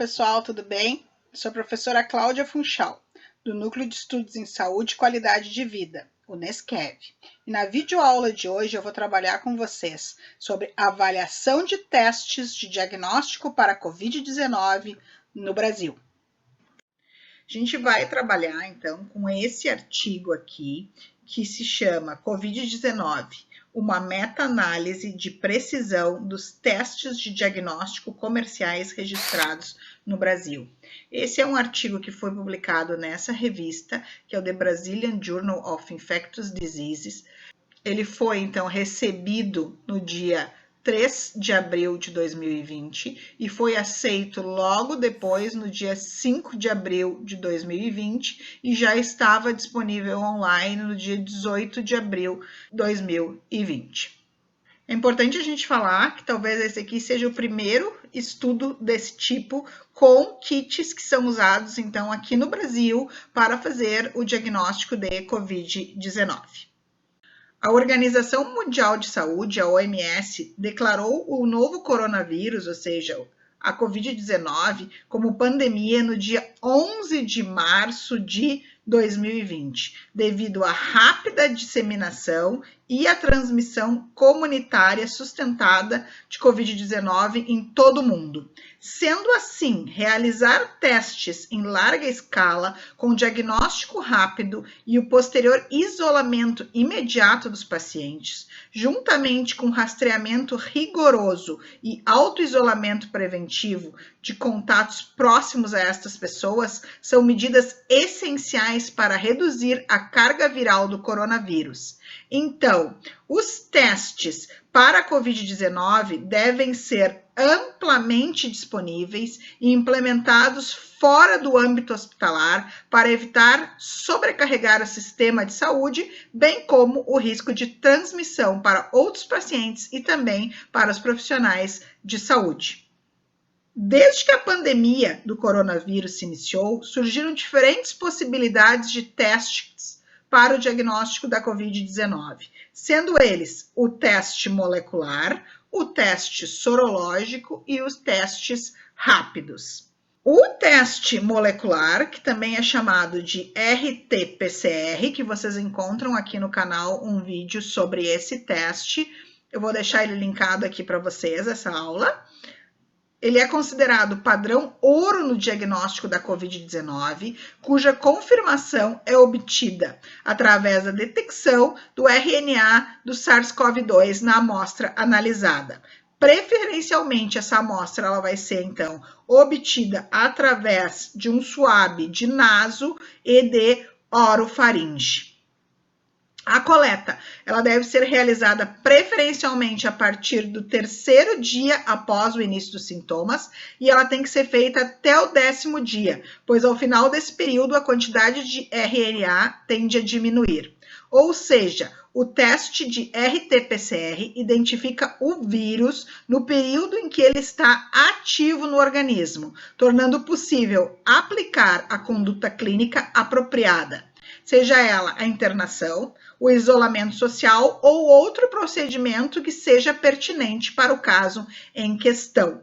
pessoal, tudo bem? Sou a professora Cláudia Funchal, do Núcleo de Estudos em Saúde e Qualidade de Vida, o NESQEV. E na videoaula de hoje eu vou trabalhar com vocês sobre avaliação de testes de diagnóstico para Covid-19 no Brasil. A gente vai trabalhar então com esse artigo aqui, que se chama Covid-19, uma meta-análise de precisão dos testes de diagnóstico comerciais registrados no Brasil. Esse é um artigo que foi publicado nessa revista, que é o The Brazilian Journal of Infectious Diseases. Ele foi, então, recebido no dia 3 de abril de 2020 e foi aceito logo depois, no dia 5 de abril de 2020, e já estava disponível online no dia 18 de abril de 2020. É importante a gente falar que talvez esse aqui seja o primeiro estudo desse tipo com kits que são usados, então, aqui no Brasil para fazer o diagnóstico de Covid-19. A Organização Mundial de Saúde, a OMS, declarou o novo coronavírus, ou seja, a Covid-19, como pandemia no dia 11 de março de 2020, devido à rápida disseminação e à transmissão comunitária sustentada de Covid-19 em todo o mundo. Sendo assim, realizar testes em larga escala, com diagnóstico rápido e o posterior isolamento imediato dos pacientes, juntamente com rastreamento rigoroso e autoisolamento preventivo de contatos próximos a estas pessoas, são medidas essenciais para reduzir a carga viral do coronavírus. Então, os testes para a Covid-19 devem ser amplamente disponíveis e implementados fora do âmbito hospitalar para evitar sobrecarregar o sistema de saúde, bem como o risco de transmissão para outros pacientes e também para os profissionais de saúde. Desde que a pandemia do coronavírus se iniciou, surgiram diferentes possibilidades de testes para o diagnóstico da Covid-19, sendo eles o teste molecular, o teste sorológico e os testes rápidos. O teste molecular, que também é chamado de RT-PCR, que vocês encontram aqui no canal um vídeo sobre esse teste, eu vou deixar ele linkado aqui para vocês, essa aula. Ele é considerado padrão ouro no diagnóstico da Covid-19, cuja confirmação é obtida através da detecção do RNA do SARS-CoV-2 na amostra analisada. Preferencialmente, essa amostra ela vai ser, então, obtida através de um swab de naso e de orofaringe. A coleta, ela deve ser realizada preferencialmente a partir do 3º dia após o início dos sintomas e ela tem que ser feita até o 10º dia, pois ao final desse período a quantidade de RNA tende a diminuir. Ou seja, o teste de RT-PCR identifica o vírus no período em que ele está ativo no organismo, tornando possível aplicar a conduta clínica apropriada, seja ela a internação, o isolamento social ou outro procedimento que seja pertinente para o caso em questão.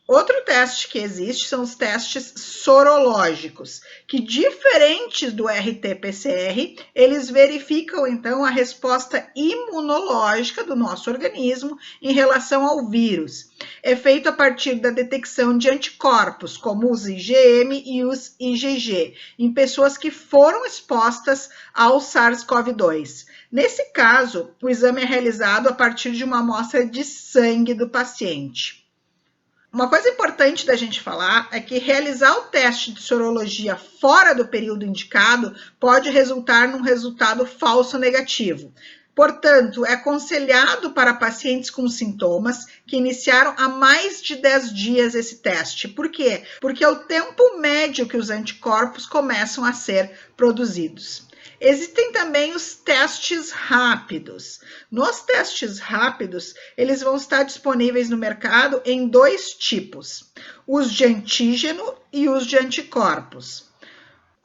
Outro teste que existe são os testes sorológicos, que diferentes do RT-PCR, eles verificam então a resposta imunológica do nosso organismo em relação ao vírus. É feito a partir da detecção de anticorpos, como os IgM e os IgG, em pessoas que foram expostas ao SARS-CoV-2. Nesse caso, o exame é realizado a partir de uma amostra de sangue do paciente. Uma coisa importante da gente falar é que realizar o teste de sorologia fora do período indicado pode resultar num resultado falso negativo. Portanto, é aconselhado para pacientes com sintomas que iniciaram há mais de 10 dias esse teste. Por quê? Porque é o tempo médio que os anticorpos começam a ser produzidos. Existem também os testes rápidos. Nos testes rápidos, eles vão estar disponíveis no mercado em 2 tipos, os de antígeno e os de anticorpos.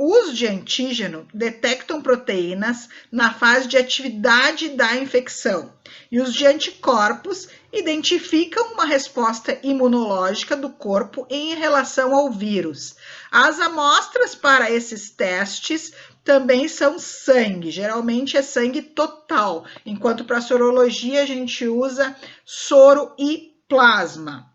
Os de antígeno detectam proteínas na fase de atividade da infecção e os de anticorpos, identificam uma resposta imunológica do corpo em relação ao vírus. As amostras para esses testes também são sangue, geralmente é sangue total, enquanto para sorologia a gente usa soro e plasma.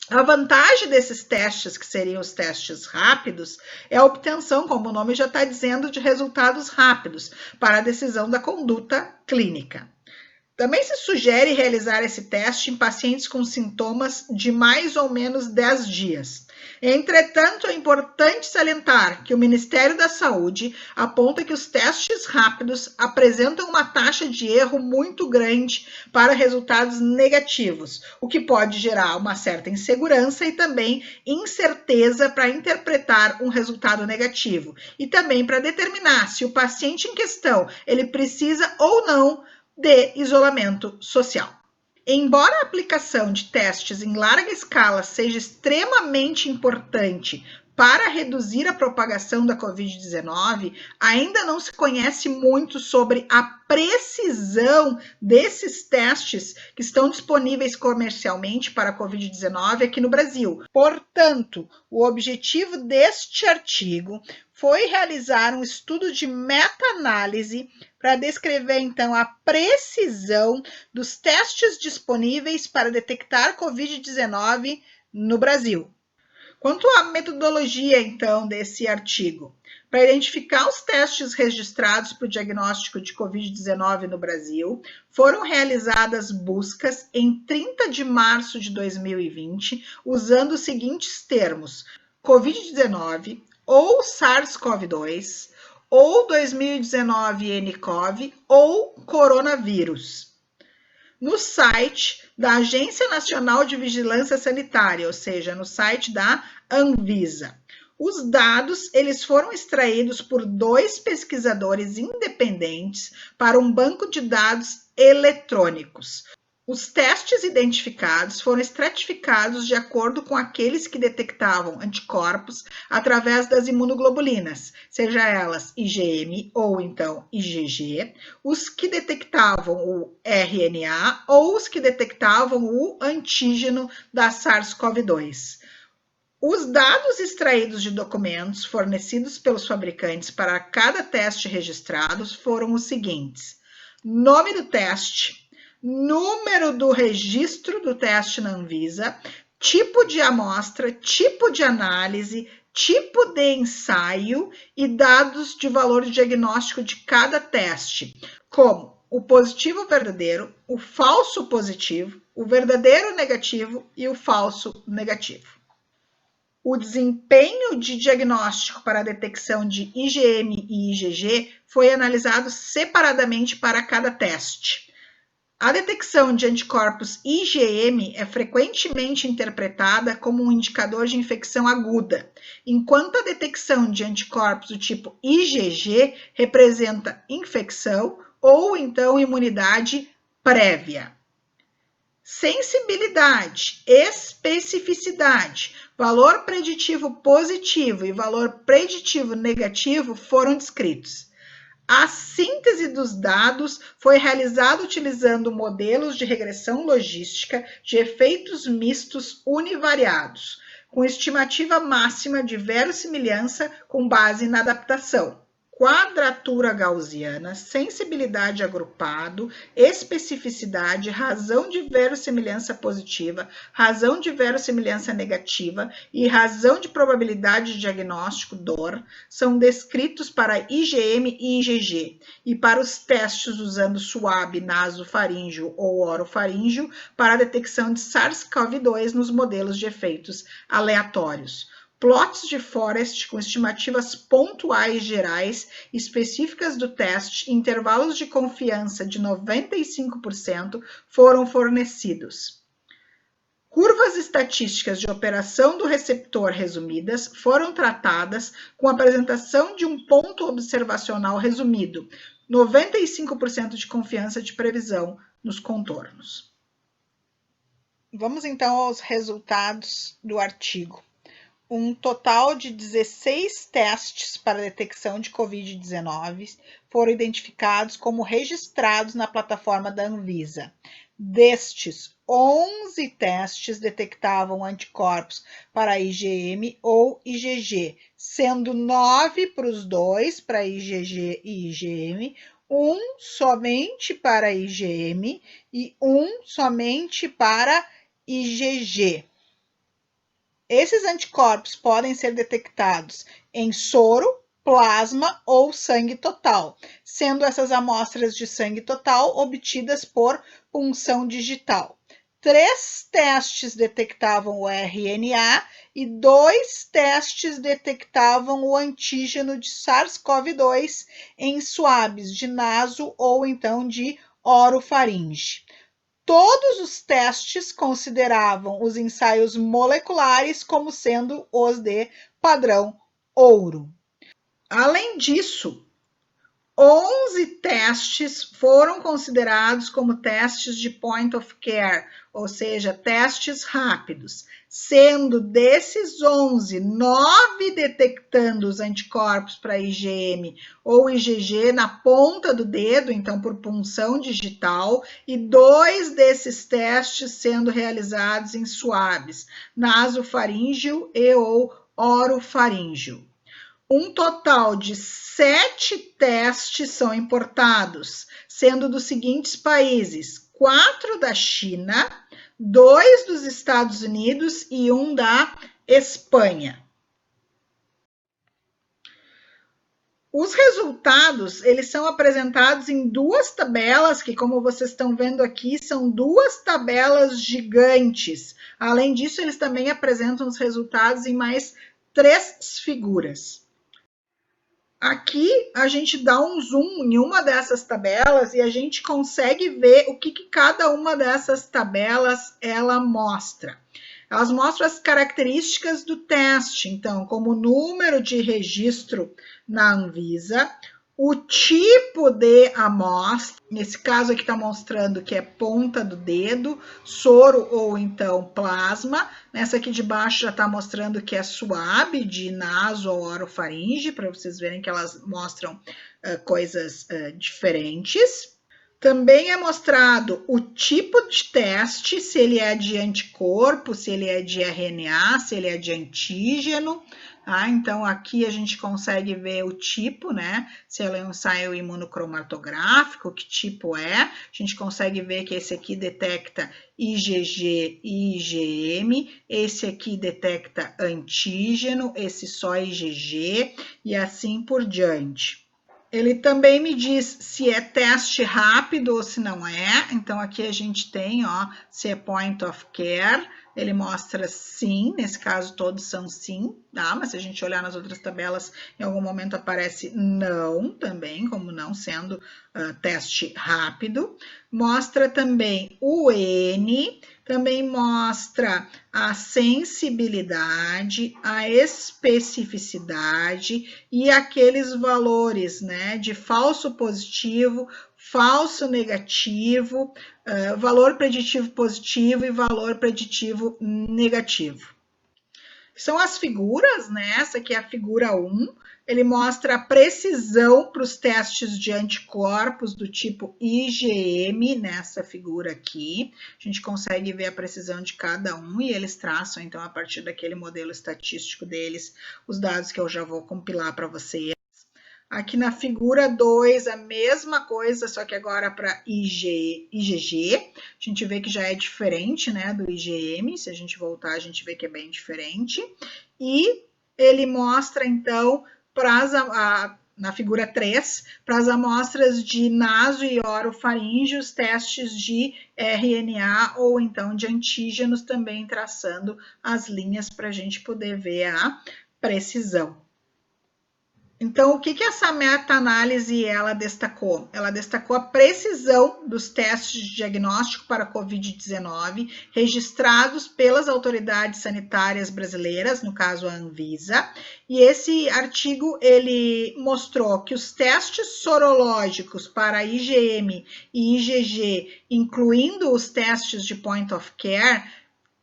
A vantagem desses testes, que seriam os testes rápidos, é a obtenção, como o nome já está dizendo, de resultados rápidos para a decisão da conduta clínica. Também se sugere realizar esse teste em pacientes com sintomas de mais ou menos 10 dias. Entretanto, é importante salientar que o Ministério da Saúde aponta que os testes rápidos apresentam uma taxa de erro muito grande para resultados negativos, o que pode gerar uma certa insegurança e também incerteza para interpretar um resultado negativo e também para determinar se o paciente em questão ele precisa ou não de isolamento social. Embora a aplicação de testes em larga escala seja extremamente importante para reduzir a propagação da Covid-19, ainda não se conhece muito sobre a precisão desses testes que estão disponíveis comercialmente para a Covid-19 aqui no Brasil. Portanto, o objetivo deste artigo foi realizar um estudo de meta-análise para descrever, então, a precisão dos testes disponíveis para detectar Covid-19 no Brasil. Quanto à metodologia, então, desse artigo, para identificar os testes registrados para o diagnóstico de Covid-19 no Brasil, foram realizadas buscas em 30 de março de 2020, usando os seguintes termos: Covid-19 ou SARS-CoV-2, ou 2019 nCoV, ou coronavírus. No site da Agência Nacional de Vigilância Sanitária, ou seja, no site da Anvisa. Os dados eles foram extraídos por 2 pesquisadores independentes para um banco de dados eletrônicos. Os testes identificados foram estratificados de acordo com aqueles que detectavam anticorpos através das imunoglobulinas, seja elas IgM ou então IgG, os que detectavam o RNA ou os que detectavam o antígeno da SARS-CoV-2. Os dados extraídos de documentos fornecidos pelos fabricantes para cada teste registrado foram os seguintes: nome do teste, número do registro do teste na Anvisa, tipo de amostra, tipo de análise, tipo de ensaio e dados de valor diagnóstico de cada teste, como o positivo verdadeiro, o falso positivo, o verdadeiro negativo e o falso negativo. O desempenho de diagnóstico para a detecção de IgM e IgG foi analisado separadamente para cada teste. A detecção de anticorpos IgM é frequentemente interpretada como um indicador de infecção aguda, enquanto a detecção de anticorpos do tipo IgG representa infecção ou então imunidade prévia. Sensibilidade, especificidade, valor preditivo positivo e valor preditivo negativo foram descritos. A síntese dos dados foi realizada utilizando modelos de regressão logística de efeitos mistos univariados, com estimativa máxima de verossimilhança com base na adaptação, quadratura gaussiana, sensibilidade agrupado, especificidade, razão de verossimilhança positiva, razão de verossimilhança negativa e razão de probabilidade de diagnóstico DOR são descritos para IgM e IgG e para os testes usando suave, nasofaríngeo ou orofaríngeo para a detecção de SARS-CoV-2 nos modelos de efeitos aleatórios. Plots de Forest com estimativas pontuais gerais específicas do teste, intervalos de confiança de 95% foram fornecidos. Curvas estatísticas de operação do receptor resumidas foram tratadas com a apresentação de um ponto observacional resumido, 95% de confiança de previsão nos contornos. Vamos então aos resultados do artigo. Um total de 16 testes para detecção de Covid-19 foram identificados como registrados na plataforma da Anvisa. Destes, 11 testes detectavam anticorpos para IgM ou IgG, sendo 9 para os dois, para IgG e IgM, um somente para IgM e um somente para IgG. Esses anticorpos podem ser detectados em soro, plasma ou sangue total, sendo essas amostras de sangue total obtidas por punção digital. 3 testes detectavam o RNA e 2 testes detectavam o antígeno de SARS-CoV-2 em suaves de naso ou então de orofaringe. Todos os testes consideravam os ensaios moleculares como sendo os de padrão ouro. Além disso, 11 testes foram considerados como testes de point of care, ou seja, testes rápidos, sendo desses 11, 9 detectando os anticorpos para IgM ou IgG na ponta do dedo, então por punção digital, e 2 desses testes sendo realizados em suaves, nasofaríngeo e ou orofaríngeo. Um total de 7 testes são importados, sendo dos seguintes países: 4 da China, 2 dos Estados Unidos e 1 da Espanha. Os resultados, eles são apresentados em 2 tabelas, que como vocês estão vendo aqui, são 2 tabelas gigantes. Além disso, eles também apresentam os resultados em mais 3 figuras. Aqui a gente dá um zoom em uma dessas tabelas e a gente consegue ver o que cada uma dessas tabelas ela mostra. Elas mostram as características do teste, então, como o número de registro na Anvisa, o tipo de amostra, nesse caso aqui está mostrando que é ponta do dedo, soro ou então plasma. Nessa aqui de baixo já está mostrando que é suave, de naso ou orofaringe, para vocês verem que elas mostram coisas diferentes. Também é mostrado o tipo de teste, se ele é de anticorpo, se ele é de RNA, se ele é de antígeno. Então, aqui a gente consegue ver o tipo, né? Se ele é um ensaio imunocromatográfico, que tipo é. A gente consegue ver que esse aqui detecta IgG e IgM, esse aqui detecta antígeno, esse só IgG e assim por diante. Ele também me diz se é teste rápido ou se não é. Então, aqui a gente tem, ó, se é point of care. Ele mostra sim, nesse caso todos são sim, tá? Mas se a gente olhar nas outras tabelas, em algum momento aparece não também, como não sendo teste rápido. Mostra também o N, também mostra a sensibilidade, a especificidade e aqueles valores, né, de falso positivo, falso negativo, valor preditivo positivo e valor preditivo negativo. São as figuras, né? Essa aqui é a figura 1. Ele mostra a precisão para os testes de anticorpos do tipo IgM, nessa figura aqui. A gente consegue ver a precisão de cada um e eles traçam, então, a partir daquele modelo estatístico deles, os dados que eu já vou compilar para vocês. Aqui na figura 2, a mesma coisa, só que agora para IgG. A gente vê que já é diferente, né, do IgM. Se a gente voltar, a gente vê que é bem diferente. E ele mostra, então, na figura 3, para as amostras de naso e orofaringe, os testes de RNA ou então de antígenos, também traçando as linhas para a gente poder ver a precisão. Então, o que essa meta-análise ela destacou? Ela destacou a precisão dos testes de diagnóstico para COVID-19 registrados pelas autoridades sanitárias brasileiras, no caso a Anvisa, e esse artigo ele mostrou que os testes sorológicos para IgM e IgG, incluindo os testes de point of care,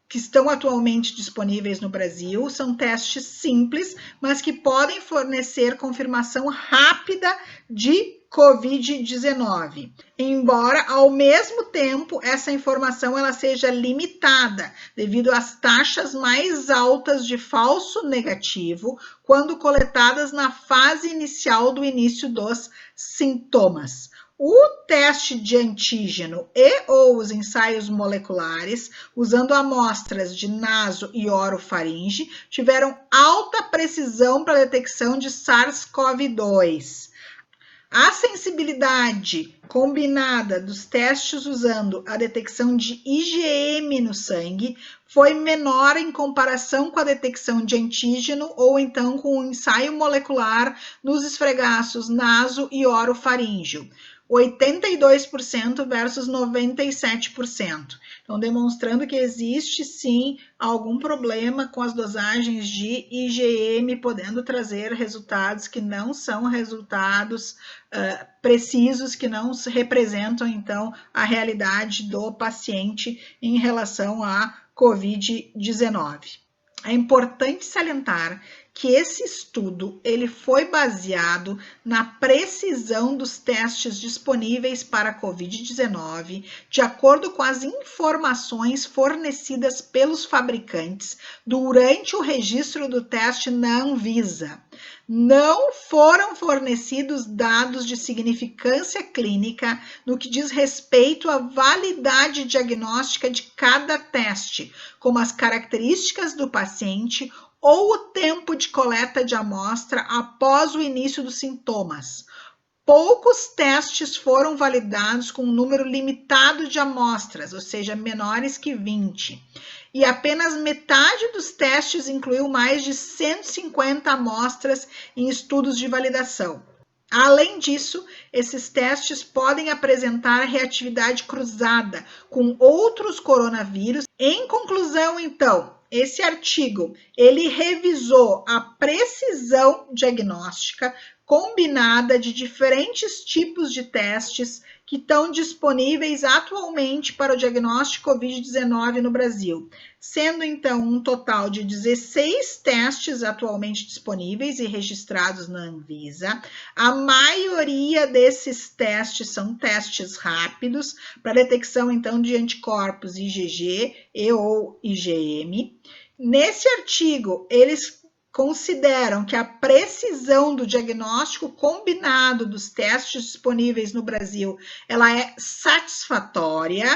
que estão atualmente disponíveis no Brasil, são testes simples, mas que podem fornecer confirmação rápida de Covid-19. Embora, ao mesmo tempo, essa informação ela seja limitada, devido às taxas mais altas de falso negativo, quando coletadas na fase inicial do início dos sintomas. O teste de antígeno e ou os ensaios moleculares, usando amostras de naso e orofaringe, tiveram alta precisão para a detecção de SARS-CoV-2. A sensibilidade combinada dos testes usando a detecção de IgM no sangue foi menor em comparação com a detecção de antígeno ou então com o ensaio molecular nos esfregaços naso e orofaríngeo. 82% versus 97%. Então, demonstrando que existe sim algum problema com as dosagens de IgM, podendo trazer resultados que não são resultados precisos, que não representam, então, a realidade do paciente em relação à Covid-19. É importante salientar que esse estudo ele foi baseado na precisão dos testes disponíveis para a Covid-19, de acordo com as informações fornecidas pelos fabricantes durante o registro do teste na Anvisa. Não foram fornecidos dados de significância clínica no que diz respeito à validade diagnóstica de cada teste, como as características do paciente ou o tempo de coleta de amostra após o início dos sintomas. Poucos testes foram validados com um número limitado de amostras, ou seja, menores que 20. E apenas metade dos testes incluiu mais de 150 amostras em estudos de validação. Além disso, esses testes podem apresentar reatividade cruzada com outros coronavírus. Em conclusão, então, esse artigo ele revisou a precisão diagnóstica combinada de diferentes tipos de testes que estão disponíveis atualmente para o diagnóstico Covid-19 no Brasil, sendo então um total de 16 testes atualmente disponíveis e registrados na Anvisa. A maioria desses testes são testes rápidos para detecção então de anticorpos IgG e ou IgM. Nesse artigo, eles consideram que a precisão do diagnóstico combinado dos testes disponíveis no Brasil, ela é satisfatória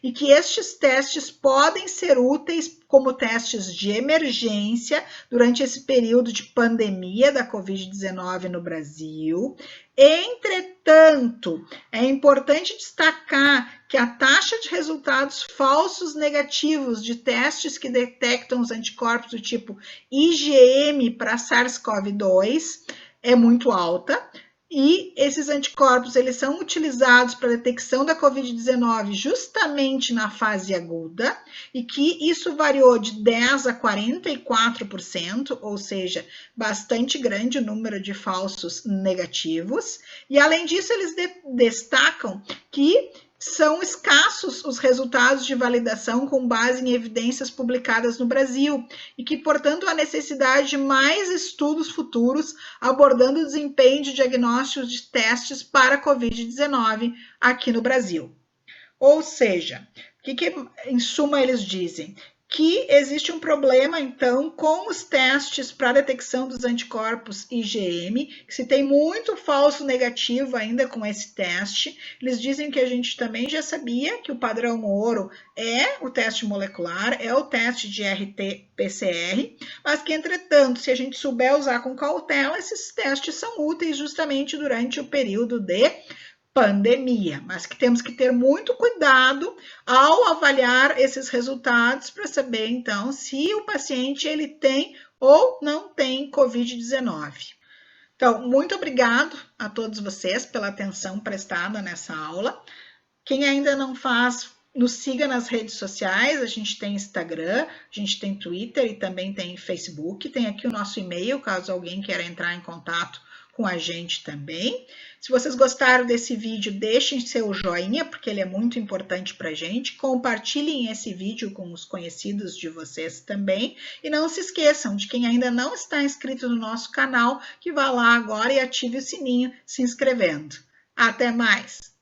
e que estes testes podem ser úteis como testes de emergência durante esse período de pandemia da Covid-19 no Brasil. Entretanto, é importante destacar que a taxa de resultados falsos negativos de testes que detectam os anticorpos do tipo IgM para SARS-CoV-2 é muito alta. E esses anticorpos eles são utilizados para a detecção da Covid-19 justamente na fase aguda, e que isso variou de 10% a 44%, ou seja, bastante grande o número de falsos negativos. E além disso, eles destacam que são escassos os resultados de validação com base em evidências publicadas no Brasil e que, portanto, há necessidade de mais estudos futuros abordando o desempenho de diagnósticos de testes para a Covid-19 aqui no Brasil. Ou seja, o que em suma eles dizem? Que existe um problema, então, com os testes para detecção dos anticorpos IgM, que se tem muito falso negativo ainda com esse teste. Eles dizem que a gente também já sabia que o padrão ouro é o teste molecular, é o teste de RT-PCR, mas que, entretanto, se a gente souber usar com cautela, esses testes são úteis justamente durante o período de pandemia, mas que temos que ter muito cuidado ao avaliar esses resultados para saber, então, se o paciente ele tem ou não tem Covid-19. Então, muito obrigado a todos vocês pela atenção prestada nessa aula. Quem ainda não faz, nos siga nas redes sociais, a gente tem Instagram, a gente tem Twitter e também tem Facebook, tem aqui o nosso e-mail, caso alguém queira entrar em contato com a gente também. Se vocês gostaram desse vídeo, deixem seu joinha, porque ele é muito importante para a gente. Compartilhem esse vídeo com os conhecidos de vocês também. E não se esqueçam de quem ainda não está inscrito no nosso canal, que vá lá agora e ative o sininho se inscrevendo. Até mais!